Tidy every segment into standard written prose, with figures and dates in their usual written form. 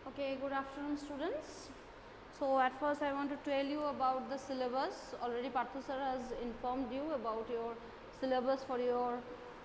Okay, good afternoon students. So, at first I want to tell you about the syllabus. Already Parthu sir has informed you about your syllabus for your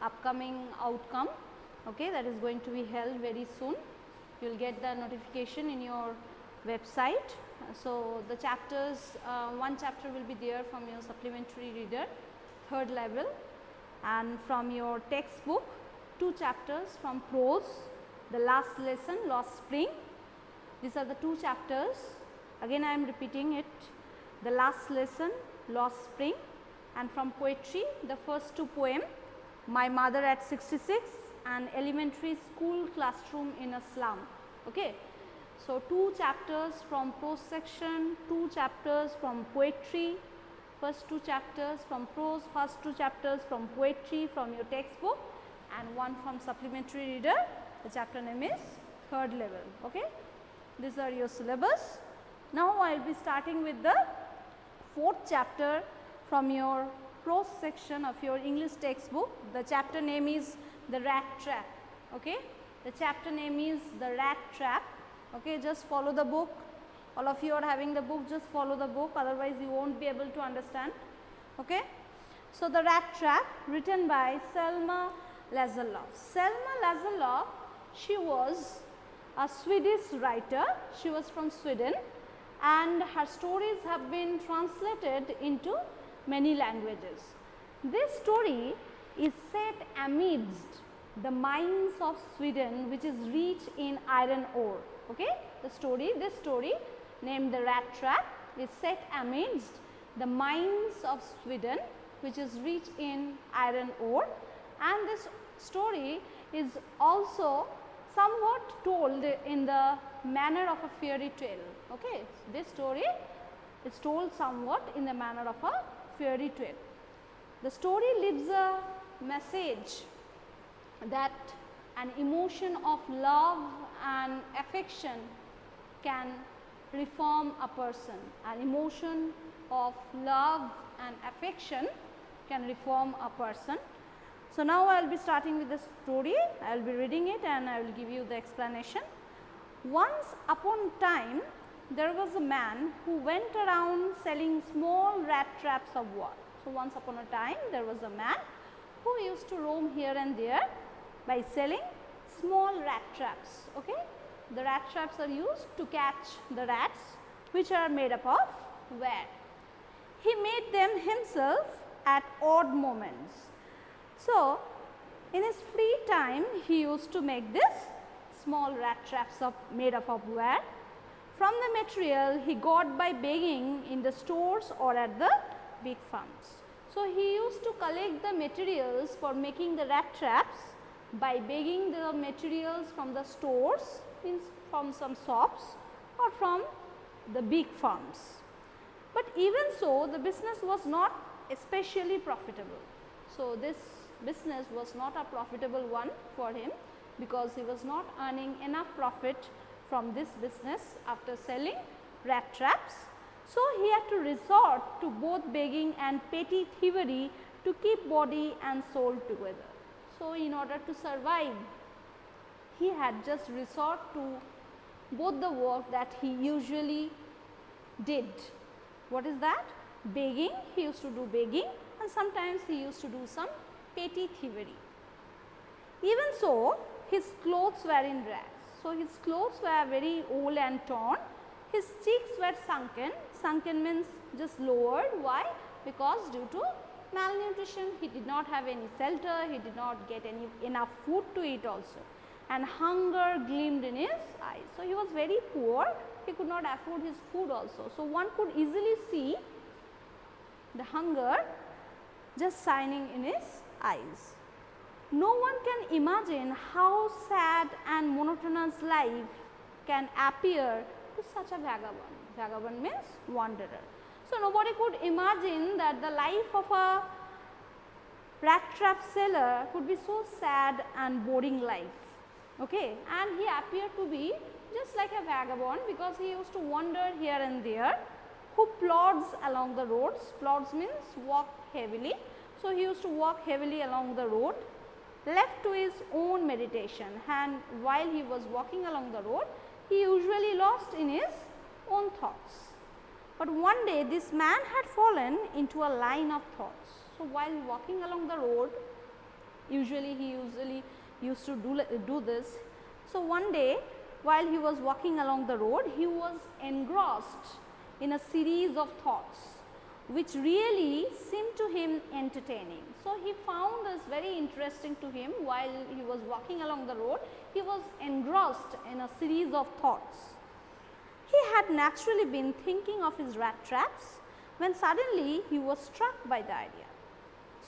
upcoming outcome, okay, that is going to be held very soon. You will get the notification in your website. So, the chapters, one chapter will be there from your supplementary reader, third level, and from your textbook, two chapters from prose, the last lesson, Lost Spring. These are the two chapters. Again I am repeating it, the last lesson, Lost Spring, and from poetry, the first two poem, My Mother at 66 and Elementary School Classroom in a Slum. Okay. So, two chapters from prose section, two chapters from poetry, first two chapters from prose, first two chapters from poetry from your textbook, and one from supplementary reader. The chapter name is third level. Okay. These are your syllabus. Now, I will be starting with the fourth chapter from your prose section of your English textbook. The chapter name is The Rat Trap. Okay. The chapter name is The Rat Trap. Okay. Just follow the book. All of you are having the book, just follow the book, otherwise you will not be able to understand. Okay. So, The Rat Trap, written by Selma Lagerlöf. Selma Lagerlöf, she was a Swedish writer. She was from Sweden and her stories have been translated into many languages. This story is set amidst the mines of Sweden, which is rich in iron ore. Okay? This story named The Rat Trap is set amidst the mines of Sweden, which is rich in iron ore, and this story is also somewhat told in the manner of a fairy tale. Okay. This story is told somewhat in the manner of a fairy tale. The story leaves a message that an emotion of love and affection can reform a person. An emotion of love and affection can reform a person. So, now I will be starting with the story. I will be reading it and I will give you the explanation. Once upon a time, there was a man who went around selling small rat traps of wood. So, once upon a time, there was a man who used to roam here and there by selling small rat traps. Okay? The rat traps are used to catch the rats, which are made up of wood. He made them himself at odd moments. So, in his free time, he used to make this small rat traps made up of wood from the material he got by begging in the stores or at the big farms. So, he used to collect the materials for making the rat traps by begging the materials from the stores, means from some shops or from the big farms. But even so, the business was not especially profitable. So, this business was not a profitable one for him because he was not earning enough profit from this business after selling rat traps. So, he had to resort to both begging and petty thievery to keep body and soul together. So, in order to survive, he had just resort to both the work that he usually did. What is that? Begging, he used to do begging, and sometimes he used to do some petty thievery. Even so, his clothes were in rags. So, his clothes were very old and torn. His cheeks were sunken. Sunken means just lowered. Why? Because due to malnutrition, he did not have any shelter, he did not get enough food to eat also, and hunger gleamed in his eyes. So, he was very poor, he could not afford his food also. So, one could easily see the hunger just shining in his eyes. No one can imagine how sad and monotonous life can appear to such a vagabond. Vagabond means wanderer. So, nobody could imagine that the life of a rat trap seller could be so sad and boring life. Okay? And he appeared to be just like a vagabond because he used to wander here and there, who plods along the roads. Plods means walk heavily. So, he used to walk heavily along the road, left to his own meditation, and while he was walking along the road, he usually lost in his own thoughts. But one day this man had fallen into a line of thoughts. So, while walking along the road, he usually used to do this. So, one day while he was walking along the road, he was engrossed in a series of thoughts which really seemed to him entertaining. So, he found this very interesting to him. While he was walking along the road, he was engrossed in a series of thoughts. He had naturally been thinking of his rat traps when suddenly he was struck by the idea.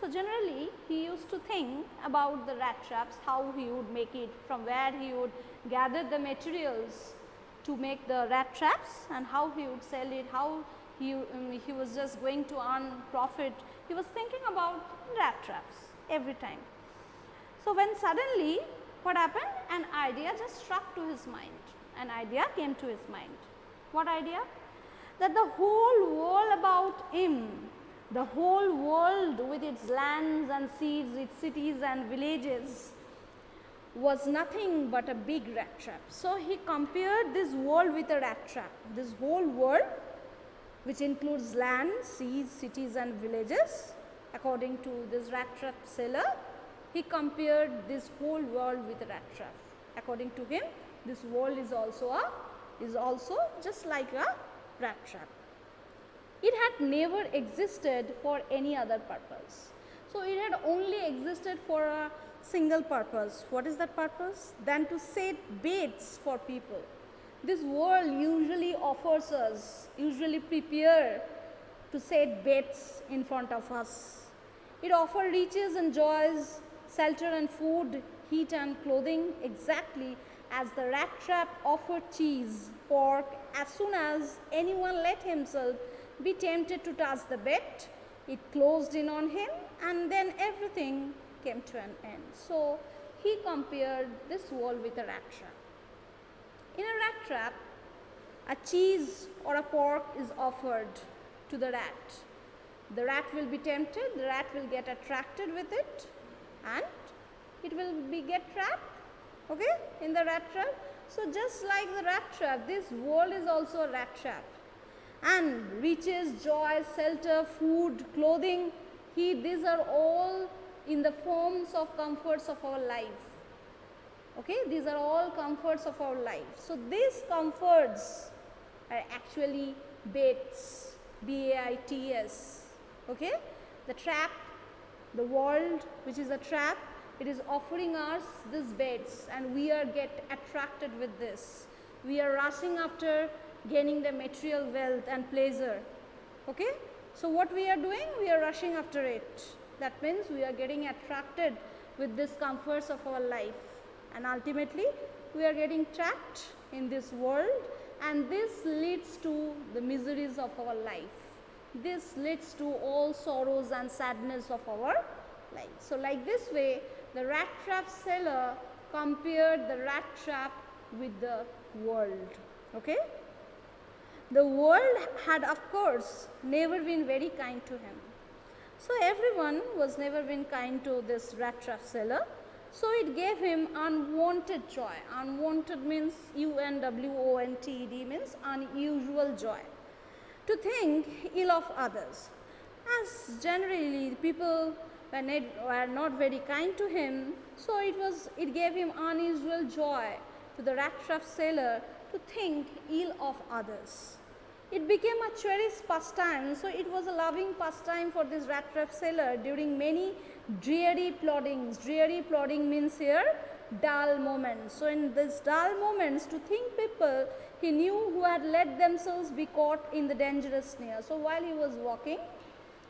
So, generally he used to think about the rat traps, how he would make it, from where he would gather the materials to make the rat traps, and how he would sell it, how he was just going to earn profit. He was thinking about rat traps every time. So, when suddenly what happened? An idea just struck to his mind. An idea came to his mind. What idea? That the whole world about him, the whole world with its lands and seas, its cities and villages, was nothing but a big rat trap. So, he compared this world with a rat trap. This whole world, which includes land, seas, cities and villages, according to this rat trap seller, he compared this whole world with a rat trap. According to him, this world is also just like a rat trap. It had never existed for any other purpose. So, it had only existed for a single purpose. What is that purpose? Than to set baits for people. This world usually offers us, usually prepare to set baits in front of us. It offers riches and joys, shelter and food, heat and clothing, exactly as the rat trap offered cheese, pork. As soon as anyone let himself be tempted to touch the bait, it closed in on him, and then everything came to an end. So, he compared this world with a rat trap. In a rat trap, a cheese or a pork is offered to the rat. The rat will be tempted, the rat will get attracted with it, and it will get trapped, okay, in the rat trap. So, just like the rat trap, this world is also a rat trap. And riches, joy, shelter, food, clothing, heat, these are all in the forms of comforts of our life. Okay, these are all comforts of our life. So, these comforts are actually baits, B-A-I-T-S. Okay, the trap, the world which is a trap, it is offering us these baits, and we are get attracted with this. We are rushing after gaining the material wealth and pleasure. Okay, so what we are doing? We are rushing after it. That means we are getting attracted with these comforts of our life, and ultimately we are getting trapped in this world, and this leads to the miseries of our life. This leads to all sorrows and sadness of our life. So, like this way, the rat trap seller compared the rat trap with the world. Okay? The world had, of course, never been very kind to him. So, everyone was never been kind to this rat trap seller. So, it gave him unwanted joy. Unwanted means U-N-W-O-N-T-E-D, means unusual joy. To think ill of others. As generally people were not very kind to him, so it gave him unusual joy to the rat trap seller to think ill of others. It became a cherished pastime, so it was a loving pastime for this rat trap seller during many dreary ploddings. Dreary plodding means here dull moments. So, in these dull moments, to think people he knew who had let themselves be caught in the dangerous snare. So, while he was walking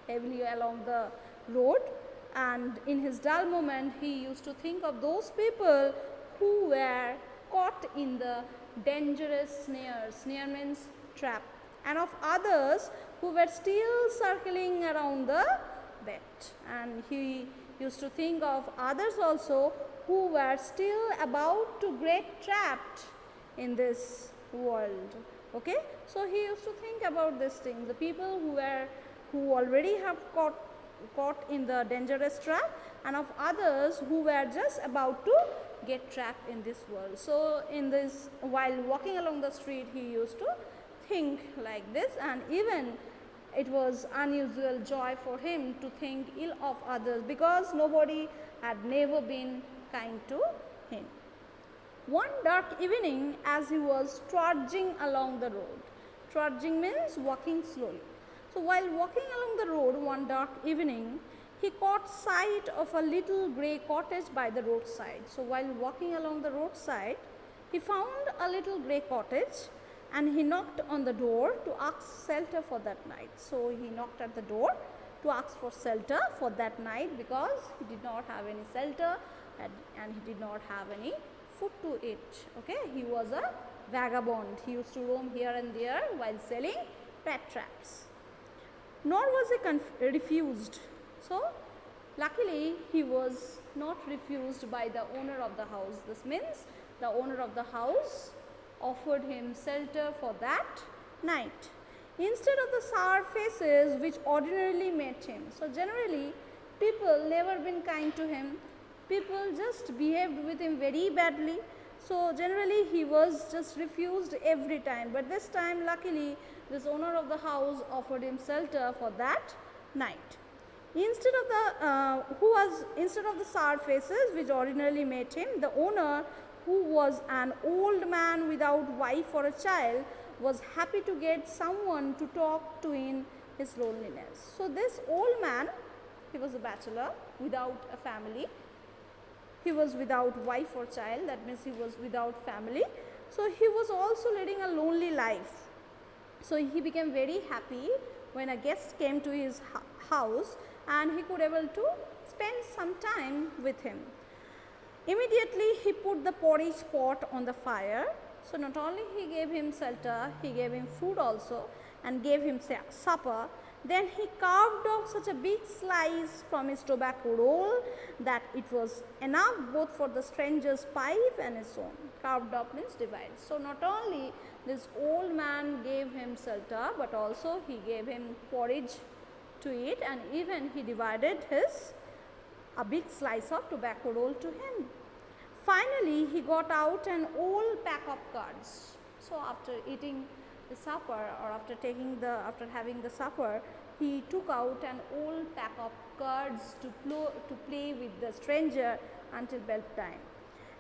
heavily along the road, and in his dull moment, he used to think of those people who were caught in the dangerous snare. Snare means trap. And of others who were still circling around the bed. And he used to think of others also who were still about to get trapped in this world. Okay? So, he used to think about this thing, the people who already have caught in the dangerous trap, and of others who were just about to get trapped in this world. So in this, while walking along the street, he used to think like this, and even it was unusual joy for him to think ill of others, because nobody had never been kind to him. One dark evening, as he was trudging along the road, trudging means walking slowly. So while walking along the road one dark evening, he caught sight of a little grey cottage by the roadside. So while walking along the roadside, he found a little grey cottage, and he knocked on the door to ask shelter for that night. So he knocked at the door to ask for shelter for that night, because he did not have any shelter, and he did not have any food to eat. Okay, he was a vagabond. He used to roam here and there while selling rat traps. Nor was he refused. So luckily he was not refused by the owner of the house. This means the owner of the house offered him shelter for that night, instead of the sour faces which ordinarily met him. So generally people never been kind to him. People just behaved with him very badly. So generally he was just refused every time, but this time luckily this owner of the house offered him shelter for that night. Instead of the sour faces which ordinarily met him, the owner, who was an old man without wife or a child, was happy to get someone to talk to in his loneliness. So this old man, he was a bachelor without a family. He was without wife or child, that means he was without family. So he was also leading a lonely life. So he became very happy when a guest came to his house, and he could able to spend some time with him. Immediately he put the porridge pot on the fire. So not only he gave him shelter, he gave him food also, and gave him supper. Then he carved off such a big slice from his tobacco roll that it was enough both for the stranger's pipe and his own. Carved off means divided. So not only this old man gave him shelter, but also he gave him porridge to eat, and even he divided a big slice of tobacco roll to him. Finally he got out an old pack of cards. So after eating the supper, or after having the supper, he took out an old pack of cards to play with the stranger until bedtime,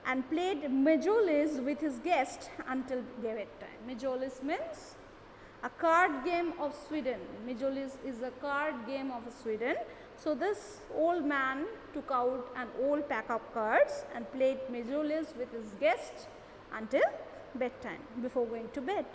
and played Majolis with his guest until bedtime. Majolis means a card game of Sweden. Majolis is a card game of Sweden. So this old man took out an old pack of cards and played Majolis with his guest until bedtime, before going to bed.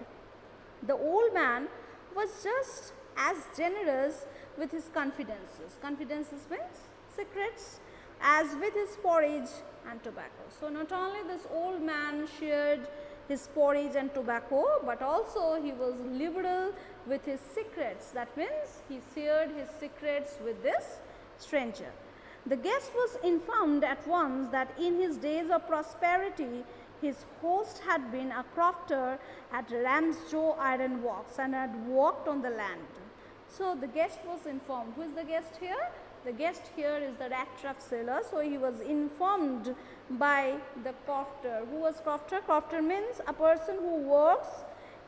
The old man was just as generous with his confidences. Confidences means secrets, as with his porridge and tobacco. So not only this old man shared his porridge and tobacco, but also he was liberal with his secrets. That means he shared his secrets with this stranger. The guest was informed at once that in his days of prosperity, his host had been a crofter at Ramsjo Iron Works and had worked on the land. So the guest was informed. Who is the guest here? The guest here is the rat trap seller. So he was informed by the crofter. Who was crofter? Crofter means a person who works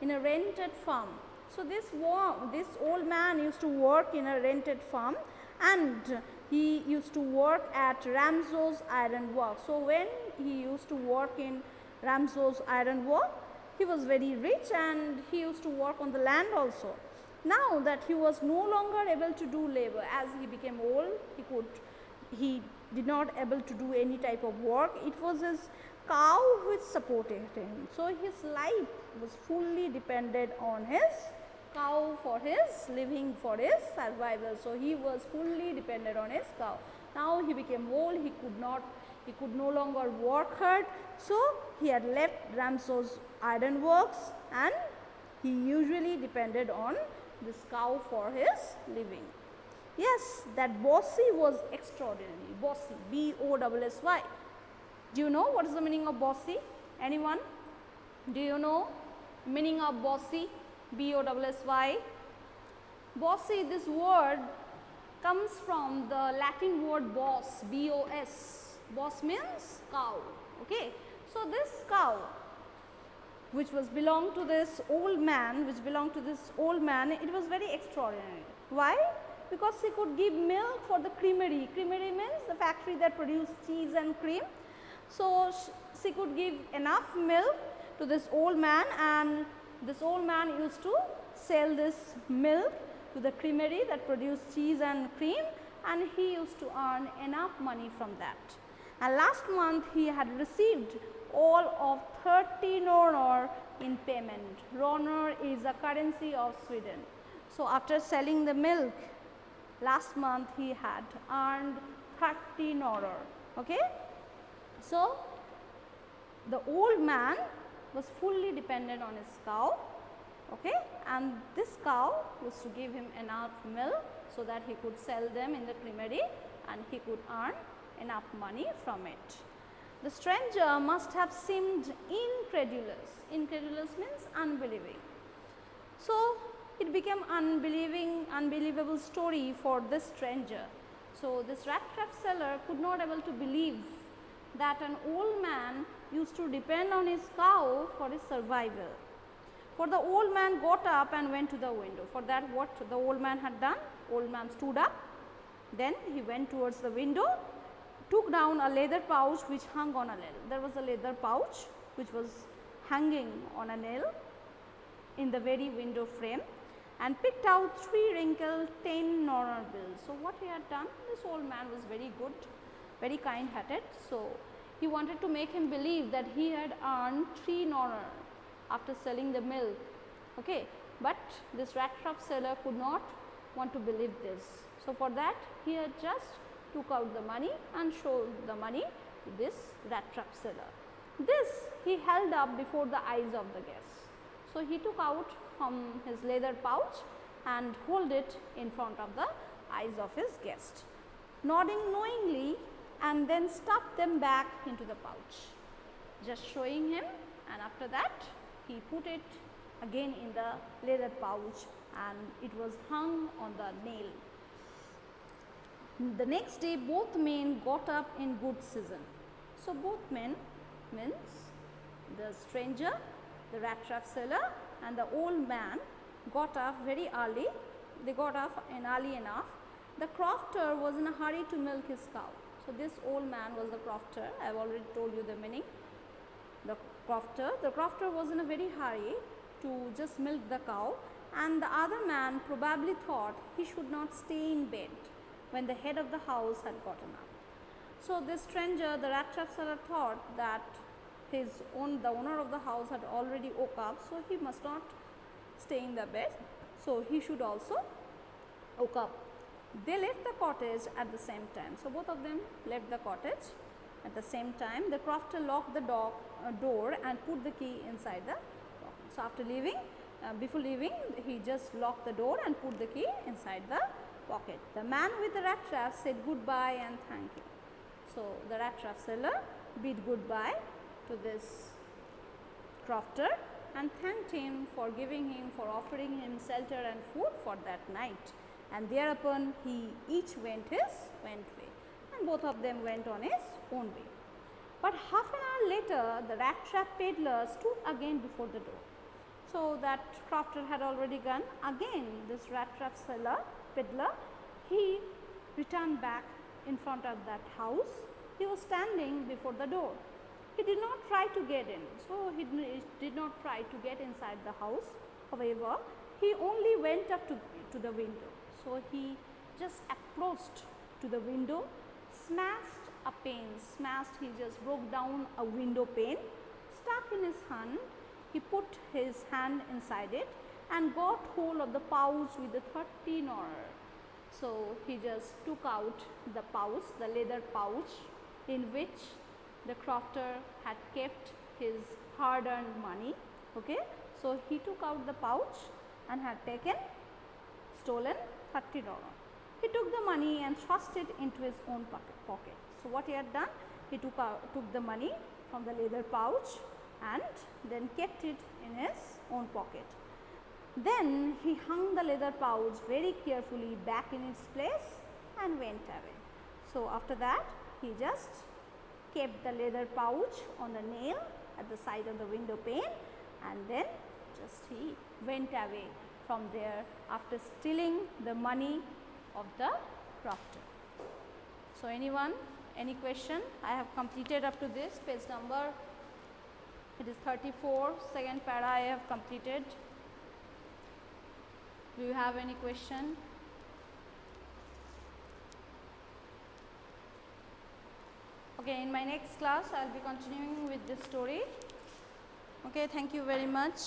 in a rented farm. So this old man used to work in a rented farm, and he used to work at Ramsjo's Iron Work. So when he used to work in Ramsjo's Iron Work, he was very rich, and he used to work on the land also. Now that he was no longer able to do labor, as he became old, he did not able to do any type of work. It was his cow which supported him. So his life was fully dependent on his cow for his living, for his survival. So he was fully dependent on his cow. Now he became old, he could no longer work hard. So he had left Ramsjo's Iron Works, and he usually depended on this cow for his living. Yes, that bossy was extraordinary. Bossy, B-O-S-S-Y. Do you know what is the meaning of bossy? Anyone? Do you know meaning of bossy? B-O-S-S-Y. Bossy, this word comes from the Latin word bos, B-O-S. Bos means cow. Okay. So, this cow which was belonged to this old man, it was very extraordinary. Why? Because she could give milk for the creamery. Creamery means the factory that produced cheese and cream. So, she could give enough milk to this old man, and this old man used to sell this milk to the creamery that produced cheese and cream, and he used to earn enough money from that. And last month he had received all of 30 kronor in payment. Kronor is a currency of Sweden. So, after selling the milk last month he had earned 30 kronor. Okay. So, the old man was fully dependent on his cow, okay, and this cow used to give him enough milk so that he could sell them in the creamery and he could earn enough money from it. The stranger must have seemed incredulous. Incredulous means unbelieving. So, it became unbelievable story for this stranger. So, this rat trap seller could not able to believe that an old man used to depend on his cow for his survival. For the old man got up and went to the window. For that, what the old man had done? Old man stood up, then he went towards the window, took down a leather pouch which hung on a nail. There was a leather pouch which was hanging on a nail in the very window frame, and picked out 3 wrinkled 10 kronor bills. So, what he had done? This old man was very good, very kind hearted. So, he wanted to make him believe that he had earned 3 kronor after selling the milk. Okay. But this rat trap seller could not want to believe this. So, for that he had just took out the money and showed the money to this rat trap seller. This he held up before the eyes of the guests. So, he took out from his leather pouch and hold it in front of the eyes of his guest, nodding knowingly, and then stuffed them back into the pouch, just showing him, and after that he put it again in the leather pouch and it was hung on the nail. The next day both men got up in good season. So, both men means the stranger, the rat trap seller, and the old man got up very early. They got up early enough. The crofter was in a hurry to milk his cow. So, this old man was the crofter. I have already told you the meaning. The crofter was in a very hurry to just milk the cow, and the other man probably thought he should not stay in bed when the head of the house had gotten up. So, this stranger, the rat trap seller, thought that the owner of the house had already woke up, so he must not stay in the bed. So, he should also woke up. They left the cottage at the same time. So, both of them left the cottage at the same time. The crofter locked the door and put the key inside the pocket. So, after leaving, before leaving, he just locked the door and put the key inside the pocket. The man with the rat trap said goodbye and thank you. So, the rat trap seller bid goodbye to this crofter and thanked him for offering him shelter and food for that night. And thereupon he each went his way, and both of them went on his own way. But half an hour later, the rat trap peddler stood again before the door. So, that crofter had already gone. Again, this rat trap seller, peddler, he returned back in front of that house. He was standing before the door. He did not try to get in. So, he did not try to get inside the house. However, he only went up to the window. So, he just approached to the window, smashed a pane, he just broke down a window pane, stuck in his hand. He put his hand inside it and got hold of the pouch with the 30 kronor. So, he just took out the pouch, the leather pouch in which the crofter had kept his hard earned money. Okay. So, he took out the pouch and had stolen 30 kronor. He took the money and thrust it into his own pocket. So, what he had done? He took the money from the leather pouch and then kept it in his own pocket. Then he hung the leather pouch very carefully back in its place and went away. So, after that he just kept the leather pouch on the nail at the side of the window pane, and then just he went away from there after stealing the money of the proctor. So, anyone, any question? I have completed up to this page number, it is 34, second para I have completed. Do you have any question? Okay, in my next class I will be continuing with this story. Okay, thank you very much.